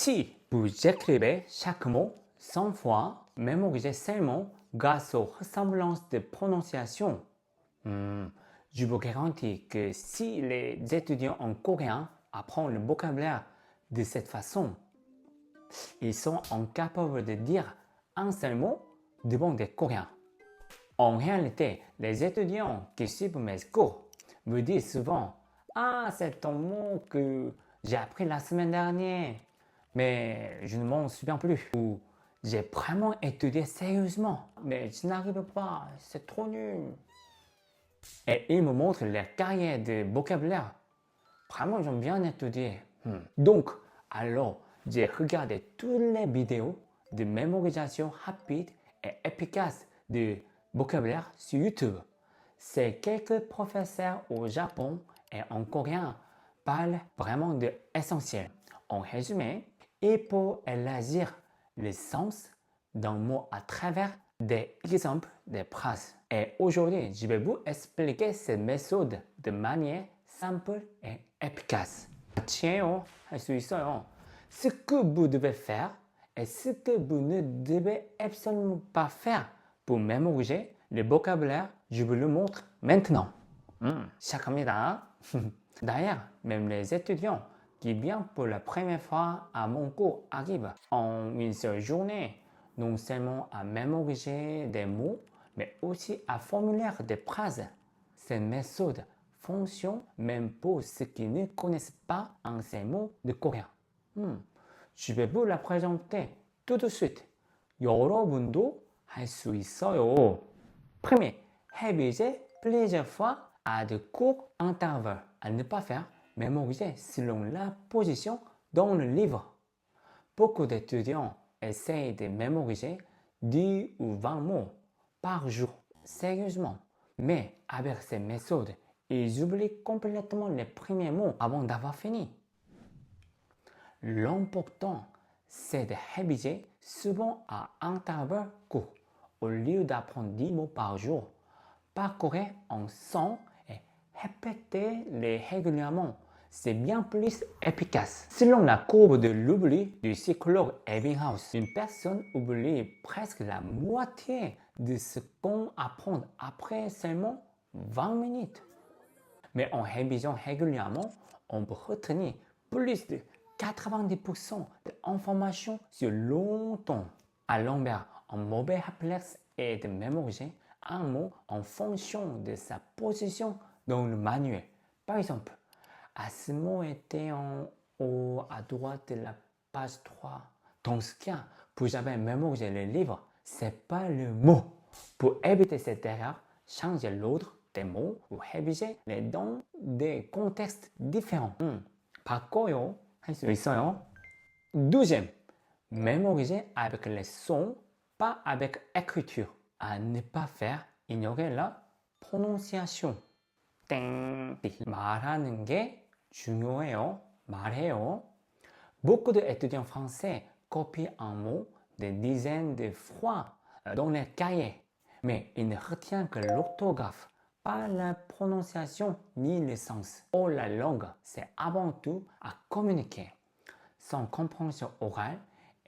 Si vous écrivez chaque mot 100 fois, mémorisez seulement grâce aux ressemblances de prononciation. Je vous garantis que si les étudiants en coréen apprennent le vocabulaire de cette façon, ils sont incapables de dire un seul mot devant des Coréens. En réalité, les étudiants qui suivent mes cours me disent souvent « Ah, c'est un mot que j'ai appris la semaine dernière, mais je ne m'en souviens plus. » Ou « J'ai vraiment étudié sérieusement, mais je n'arrive pas, c'est trop nul. » Et ils me montrent leur carrière de vocabulaire. Vraiment, ils ont bien étudié. Donc, alors, j'ai regardé toutes les vidéos de mémorisation rapide et efficace de vocabulaire sur YouTube. Ces quelques professeurs au Japon et en coréen parlent vraiment de l'essentiel. En résumé, il faut élargir le sens d'un mot à travers des exemples de phrases. Et aujourd'hui, je vais vous expliquer cette méthode de manière simple et efficace. Tiens, 할 수 있어요. Ce que vous devez faire et ce que vous ne devez absolument pas faire pour mémoriser le vocabulaire, je vous le montre maintenant. 시작합니다. D'ailleurs, même les étudiants qui viennent pour la première fois à mon cours arrivent en une seule journée, non seulement à mémoriser des mots, mais aussi à formuler des phrases. Cette méthode fonctionne même pour ceux qui ne connaissent pas un seul mot de coréen. Je vais vous la présenter tout de suite. 여러분도 할 수 있어요. Premier, réviser plusieurs fois à de courts intervalles. À ne pas faire, mémoriser selon la position dans le livre. Beaucoup d'étudiants essayent de mémoriser 10 ou 20 mots par jour, sérieusement. Mais avec ces méthodes, ils oublient complètement les premiers mots avant d'avoir fini. L'important, c'est de réviser souvent à intervalles courts. Au lieu d'apprendre 10 mots par jour, parcourez en 100 et répétez-les régulièrement. C'est bien plus efficace. Selon la courbe de l'oubli du psychologue Ebbinghaus, une personne oublie presque la moitié de ce qu'on apprend après seulement 20 minutes. Mais en révisant régulièrement, on peut retenir plus de 90% de l'information sur longtemps. À l'inverse, un mauvais réflexe est de mémoriser un mot en fonction de sa position dans le manuel. Par exemple, ce mot était en haut à droite de la page 3. Dans ce cas, vous avez mémorisé le livre, ce n'est pas le mot. Pour éviter cette erreur, changez l'ordre des mots ou révisez les dans des contextes différents. 바꿔요. 할 수 있어요. Deuxième, mémoriser avec les sons, pas avec écriture. À ne pas faire, ignorer la prononciation. 땡. 말하는 게 중요해요. 말해요. Beaucoup d'étudiants français copient un mot des dizaines de fois dans les cahiers, mais ils ne retiennent que l'orthographe, pas la prononciation ni le sens. Oh, la langue, c'est avant tout à communiquer. Sans compréhension orale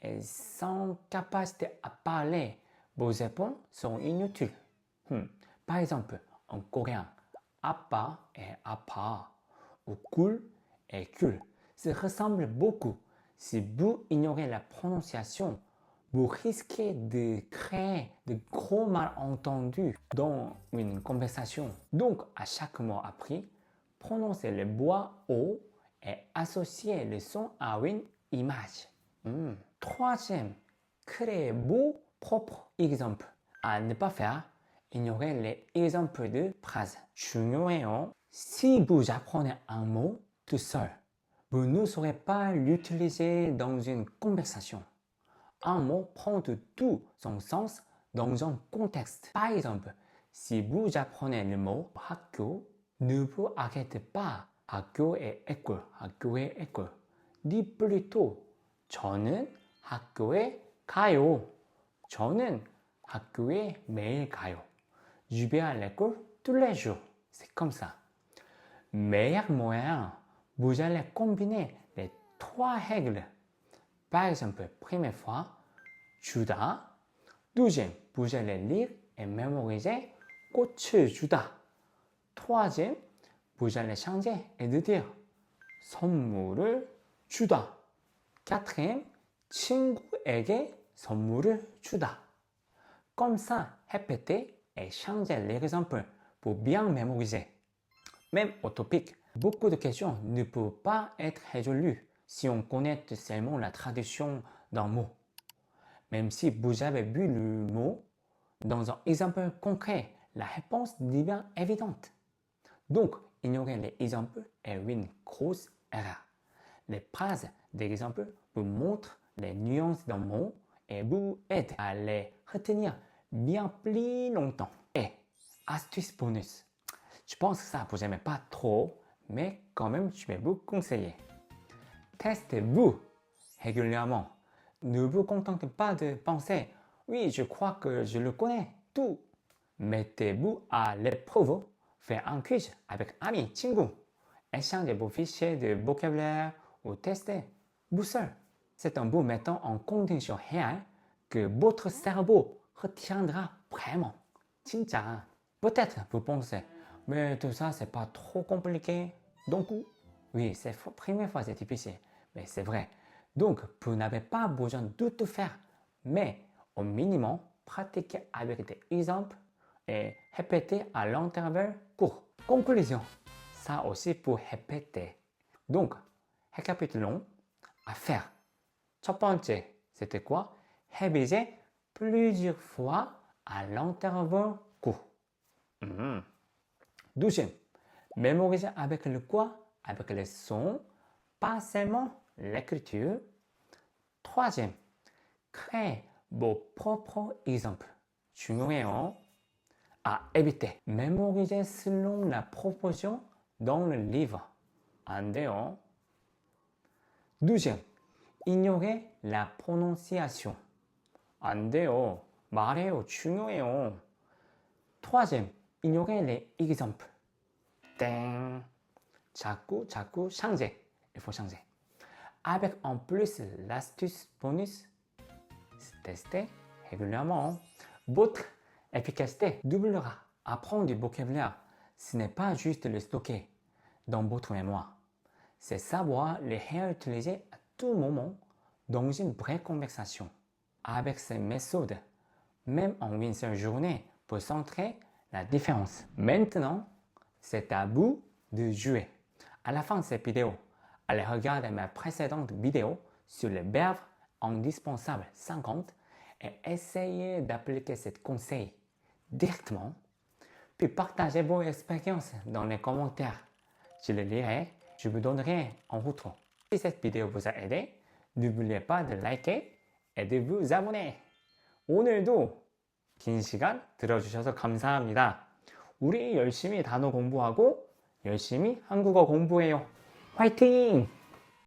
et sans capacité à parler, vos réponses sont inutiles. Par exemple, en coréen, 아빠 et 아파 ou cool et cool se ressemblent beaucoup. Si vous ignorez la prononciation, vous risquez de créer de gros malentendus dans une conversation. Donc, à chaque mot appris, prononcez le voix haut et associez le son à une image. Troisième, créez vos propres exemples. À ne pas faire, ignorez les exemples de phrases. 중요해요. Si vous apprenez un mot tout seul, vous ne saurez pas l'utiliser dans une conversation. Un mot prend tout son sens dans un contexte. Par exemple, si vous apprenez le mot 학교, ne vous arrêtez pas. 학교에 école, 학교에 école. Dites plutôt 저는 학교에 가요. 저는 학교에 매일 가요. Je vais à l'école tous les jours. C'est comme ça. Meilleur moyen, vous allez combiner les trois règles. Par exemple, première fois, 주다. Deuxième, vous allez lire et mémoriser 꽃을 주다. Troisième, vous allez changer et de dire 선물을 주다. Quatrième, 친구에게 선물을 주다. Comme ça, répétez et changez l'exemple pour bien mémoriser. Même au topic, beaucoup de questions ne peuvent pas être résolues si on connaît seulement la traduction d'un mot. Même si vous avez vu le mot, dans un exemple concret, la réponse devient évidente. Donc, ignorer les exemples est une grosse erreur. Les phrases d'exemple vous montrent les nuances d'un mot et vous aident à les retenir bien plus longtemps. Et astuce bonus. Je pense que ça vous n'aimez pas trop, mais quand même je vais vous conseiller. Testez-vous régulièrement. Ne vous contentez pas de penser « Oui, je crois que je le connais, tout ». Mettez-vous à l'épreuve. Faites un quiz avec amis, 친구. Échangez vos fichiers de vocabulaire ou testez vous seul. C'est en vous mettant en condition réelle que votre cerveau retiendra vraiment. 진짜. Peut-être vous pensez, mais tout ça c'est pas trop compliqué. Donc, oui, c'est la première fois c'est difficile, mais c'est vrai. Donc, vous n'avez pas besoin de tout faire, mais au minimum, pratiquez avec des exemples et répétez à l'intervalle court. Conclusion, ça aussi pour répéter. Donc, récapitulons. À faire. 첫 번째, c'était quoi? réviser plusieurs fois à l'intervalle court. Deuxième, mémoriser avec le quoi? Avec les sons, pas seulement l'écriture. Troisième, créer vos propres exemples. 중요해요. À éviter, mémoriser selon la proportion dans le livre. 안 돼요. Deuxième, ignorer la prononciation. 안 돼요. 말해요. 중요해요. Troisième, ignorer les exemples. 땡. 자꾸 changer. Il faut changer. Avec en plus l'astuce bonus, tester régulièrement. Votre efficacité doublera. Apprendre du vocabulaire, ce n'est pas juste le stocker dans votre mémoire. C'est savoir les réutiliser à tout moment dans une vraie conversation. Avec ces méthodes, même en une seule journée, vous sentirez la différence. Maintenant, c'est à vous de jouer. À la fin de cette vidéo, allez regarder ma précédente vidéo sur les verbes indispensables 50 et essayez d'appliquer ces conseils directement. Puis partagez vos expériences dans les commentaires. Je les lirai. Je vous donnerai en retour. Si cette vidéo vous a aidé, n'oubliez pas de liker et de vous abonner. 오늘도 긴 시간 들어주셔서 감사합니다. 우리 열심히 단어 공부하고 열심히 한국어 공부해요. 화이팅!